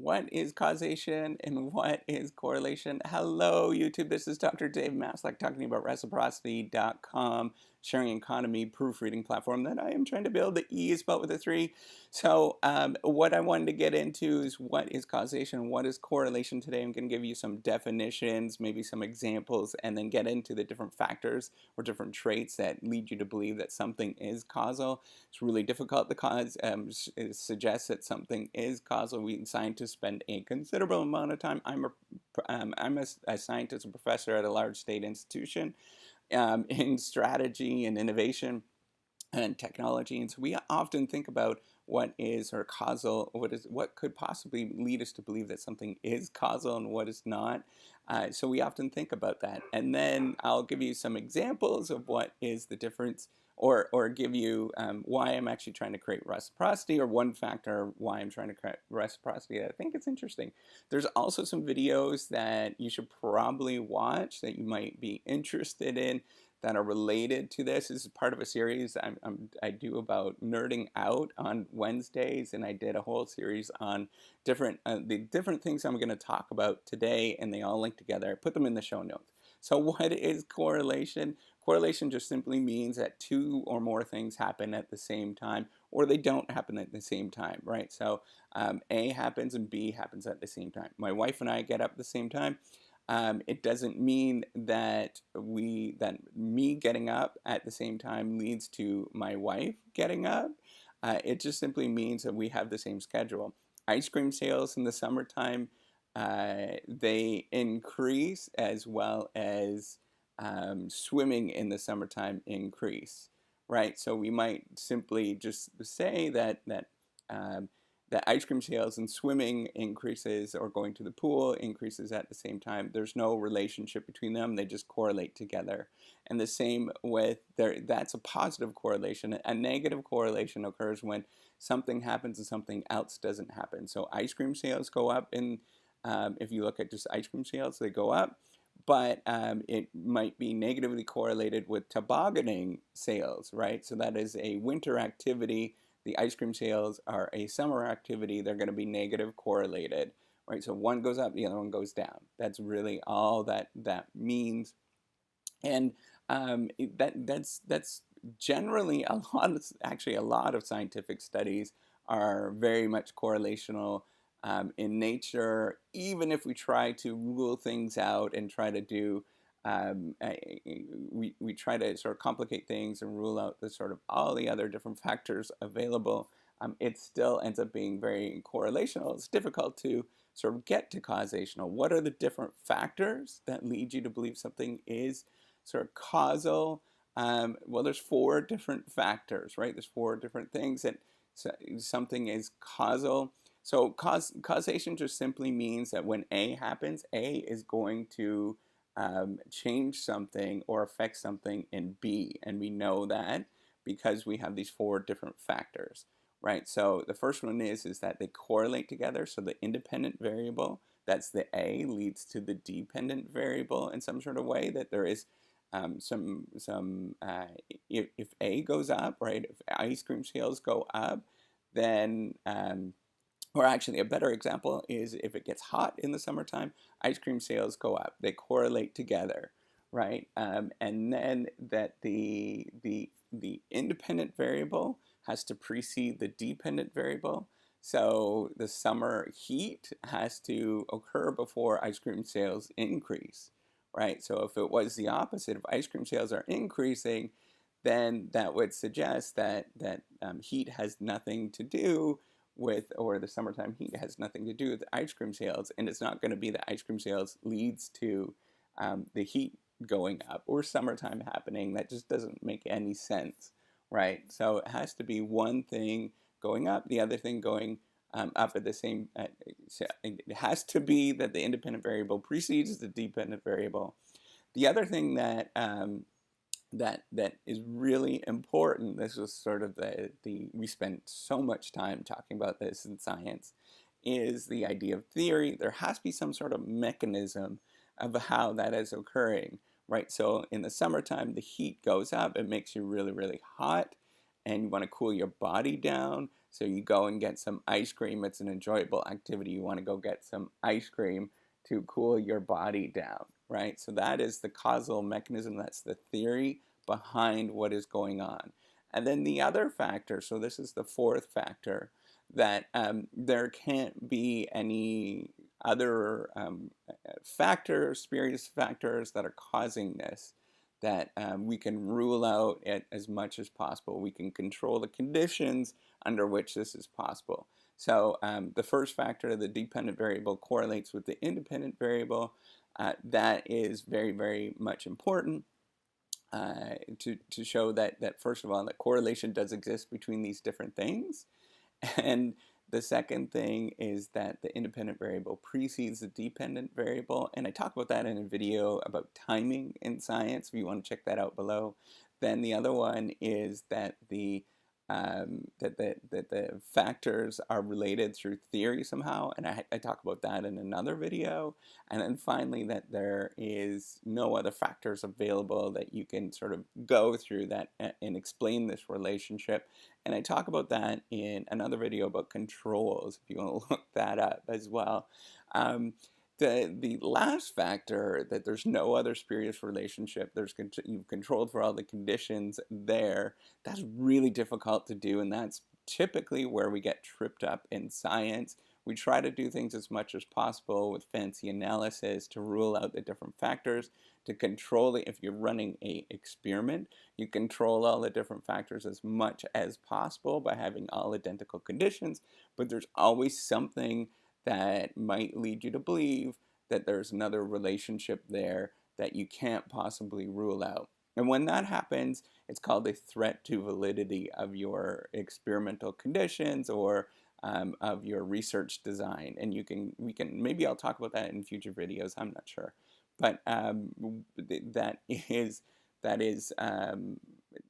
What is causation and what is correlation? Hello, YouTube. This is Dr. Dave Maslach talking about reciprocity.com, sharing economy proofreading platform that I am trying to build. The E is spelled with a 3. So, what I wanted to get into is what is causation, what is correlation today. I'm going to give you some definitions, maybe some examples, and then get into the different factors or different traits that lead you to believe that something is causal. It's really difficult to suggest that something is causal. We scientists spend a considerable amount of time. I'm a scientist, a professor at a large state institution in strategy and innovation and technology, and so we often think about what is or causal, what could possibly lead us to believe that something is causal and what is not. So we often think about that, and then I'll give you some examples of what is the difference, or give you why I'm actually trying to create reciprocity, or one factor why I'm trying to create reciprocity. I think it's interesting. There's also some videos that you should probably watch that you might be interested in that are related to this. This is part of a series I do about nerding out on Wednesdays, and I did a whole series on the different things I'm going to talk about today, and they all link together. I put them in the show notes. So what is correlation? Correlation just simply means that two or more things happen at the same time, or they don't happen at the same time, right? So A happens and B happens at the same time. My wife and I get up at the same time. It doesn't mean that me getting up at the same time leads to my wife getting up. It just simply means that we have the same schedule. Ice cream sales in the summertime, they increase, as well as swimming in the summertime increase, right? So we might simply just say that ice cream sales and swimming increases, or going to the pool increases at the same time. There's no relationship between them. They just correlate together. And the same with that's a positive correlation. A negative correlation occurs when something happens and something else doesn't happen. So ice cream sales go up, and if you look at just ice cream sales, they go up. But it might be negatively correlated with tobogganing sales, right? So that is a winter activity. The ice cream sales are a summer activity. They're going to be negative correlated, right? So one goes up, the other one goes down. That's really all that means. And that's generally actually a lot of scientific studies are very much correlational in nature. Even if we try to rule things out and try to do um, we try to sort of complicate things and rule out the sort of all the other different factors available, it still ends up being very correlational. It's difficult to sort of get to causational. What are the different factors that lead you to believe something is sort of causal? Well, there's 4 different factors, right? There's 4 different things that something is causal. So causation just simply means that when A happens, A is going to change something or affect something in B. And we know that because we have these 4 different factors, right? So the first one is that they correlate together. So the independent variable, that's the A, leads to the dependent variable in some sort of way, that there is if A goes up, right? If ice cream sales go up, then or actually, a better example is if it gets hot in the summertime, ice cream sales go up. They correlate together, right? And then that the independent variable has to precede the dependent variable. So the summer heat has to occur before ice cream sales increase, right? So if it was the opposite, if ice cream sales are increasing, then that would suggest that heat has nothing to do with, or the summertime heat has nothing to do with ice cream sales, and it's not going to be that ice cream sales leads to the heat going up or summertime happening. That just doesn't make any sense, right? So it has to be one thing going up, the other thing going up at the same. So it has to be that the independent variable precedes the dependent variable. The other thing that is really important. This was sort of the we spent so much time talking about this in science, is the idea of theory. There has to be some sort of mechanism of how that is occurring, right? So in the summertime, the heat goes up. It makes you really, really hot. and you want to cool your body down. So you go and get some ice cream. It's an enjoyable activity. You want to go get some ice cream to cool your body down, right? So that is the causal mechanism. That's the theory behind what is going on. And then the other factor, so this is the fourth factor, that there can't be any other factors, spurious factors that are causing this, that we can rule out it as much as possible. We can control the conditions under which this is possible. So the first factor, the dependent variable, correlates with the independent variable. That is very, very much important to show that, first of all, that correlation does exist between these different things. And the second thing is that the independent variable precedes the dependent variable. And I talk about that in a video about timing in science, if you want to check that out below. Then the other one is that the factors are related through theory somehow, and I talk about that in another video. And then finally, that there is no other factors available that you can sort of go through that and explain this relationship. And I talk about that in another video about controls, if you want to look that up as well. The last factor, that there's no other spurious relationship, you've controlled for all the conditions there, that's really difficult to do, and that's typically where we get tripped up in science. We try to do things as much as possible with fancy analysis to rule out the different factors, to control it. If you're running an experiment, you control all the different factors as much as possible by having all identical conditions, but there's always something that might lead you to believe that there's another relationship there that you can't possibly rule out. And when that happens, it's called a threat to validity of your experimental conditions or of your research design. And maybe I'll talk about that in future videos, I'm not sure. But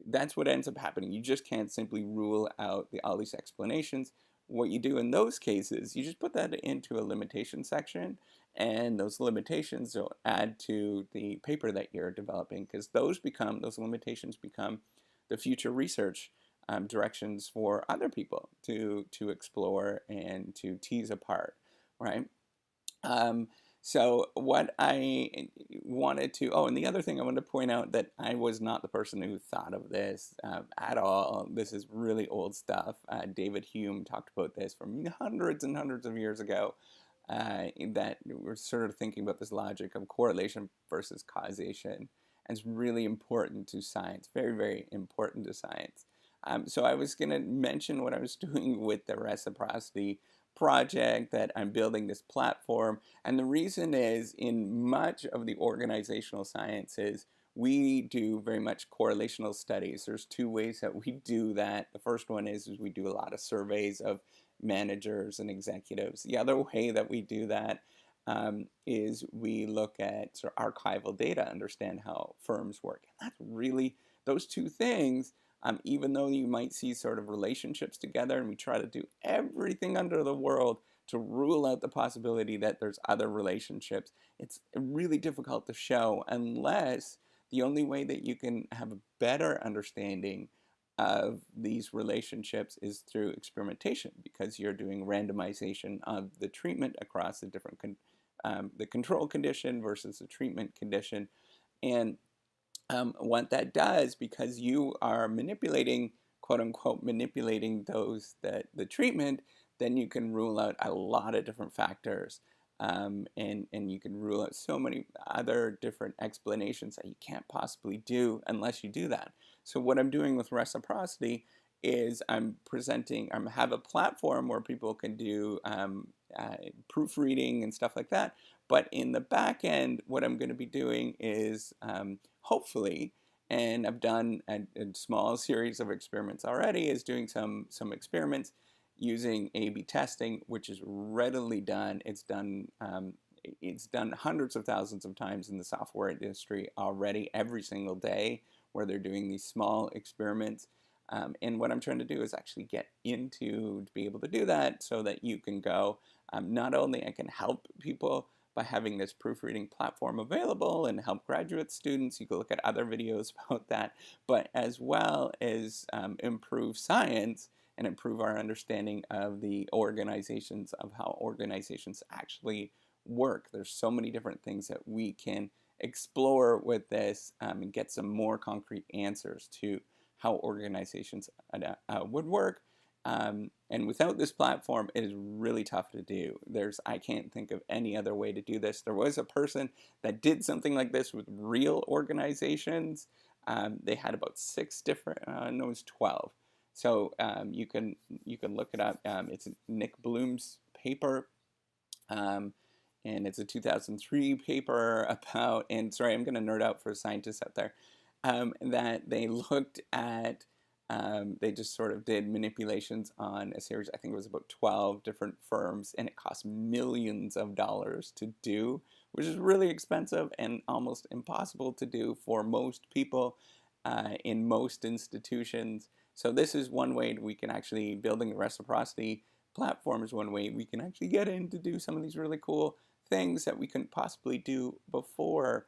that's what ends up happening. You just can't simply rule out all these explanations. What you do in those cases, you just put that into a limitation section, and those limitations will add to the paper that you're developing, because those limitations become the future research directions for other people to explore and to tease apart, right? So what I wanted to, and the other thing I wanted to point out, that I was not the person who thought of this at all. This is really old stuff. David Hume talked about this from hundreds and hundreds of years ago, that we're sort of thinking about this logic of correlation versus causation. And it's really important to science, very, very important to science. So I was going to mention what I was doing with the reciprocity project, that I'm building this platform. And the reason is, in much of the organizational sciences, we do very much correlational studies. There's two ways that we do that. The first one is we do a lot of surveys of managers and executives. The other way that we do that is we look at sort of archival data, understand how firms work. And that's really, those two things, even though you might see sort of relationships together, and we try to do everything under the world to rule out the possibility that there's other relationships, it's really difficult to show, unless the only way that you can have a better understanding of these relationships is through experimentation, because you're doing randomization of the treatment across the different the control condition versus the treatment condition. And what that does, because you are manipulating, quote unquote, manipulating the treatment, then you can rule out a lot of different factors, and you can rule out so many other different explanations that you can't possibly do unless you do that. So what I'm doing with reciprocity is I have a platform where people can do proofreading and stuff like that. But in the back end, what I'm going to be doing is hopefully, and I've done a small series of experiments already, is doing some experiments using A/B testing, which is readily done. It's done hundreds of thousands of times in the software industry already, every single day, where they're doing these small experiments. And what I'm trying to do is actually get to be able to do that, so that you can go, not only I can help people, by having this proofreading platform available and help graduate students. You can look at other videos about that, but as well as improve science and improve our understanding of the organizations, of how organizations actually work. There's so many different things that we can explore with this and get some more concrete answers to how organizations would work. And without this platform, it is really tough to do. I can't think of any other way to do this. There was a person that did something like this with real organizations. They had about 6 different, no, it was 12. So you can look it up. It's Nick Bloom's paper. And it's a 2003 paper about, and sorry, I'm going to nerd out for scientists out there, that they looked at, they just sort of did manipulations on a series, I think it was about 12 different firms, and it cost millions of dollars to do, which is really expensive and almost impossible to do for most people in most institutions. So this is one way we can actually, building the reciprocity platform is one way we can actually get in to do some of these really cool things that we couldn't possibly do before.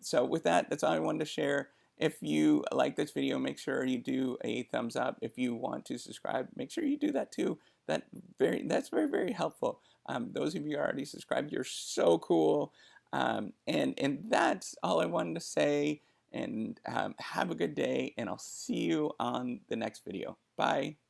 So with that, that's all I wanted to share. If you like this video, make sure you do a thumbs up. If you want to subscribe, make sure you do that too. That's very, very helpful. Those of you who are already subscribed, you're so cool. And that's all I wanted to say. And have a good day, and I'll see you on the next video. Bye.